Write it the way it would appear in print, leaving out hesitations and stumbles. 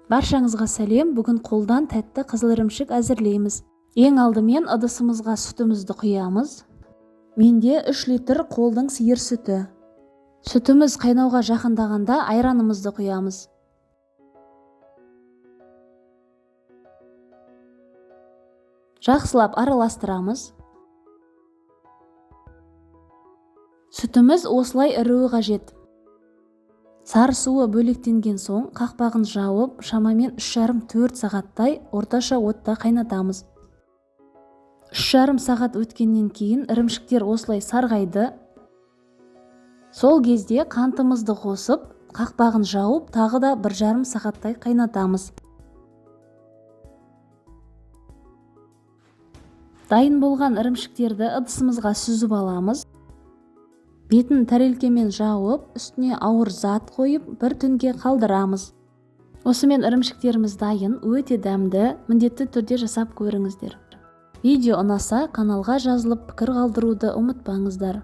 Баршаңызға сәлем. Бүгін қолдан тәтті қызыл ірімшік әзірлейміз. Ең алдымен ыдысымызға сүтімізді құямыз. Менде 3 литр қолдың сиыр сүті. Сүтіміз қайнауға жақындағанда айранымызды құямыз. Жақсылап араластырамыз. Сүтіміз осылай іріуі қажет. Сары суы бөлектенген соң қақпағын жауып, шамамен 3,5-4 сағаттай орташа отта қайнатамыз. 3,5 сағат өткеннен кейін ірімшіктер осылай сарғайды. Сол кезде қантымызды қосып, қақпағын жауып, тағы да 1,5 сағаттай қайнатамыз. Дайын болған ірімшіктерді ыдысымызға сүзіп аламыз. Бетін тәрелкемен жауып, үстіне ауыр зат қойып, бір түнге қалдырамыз. Осымен ірімшіктеріміз дайын, өте дәмді, міндетті түрде жасап көріңіздер. Видео ұнаса, каналға жазылып пікір қалдыруды ұмытпаңыздар.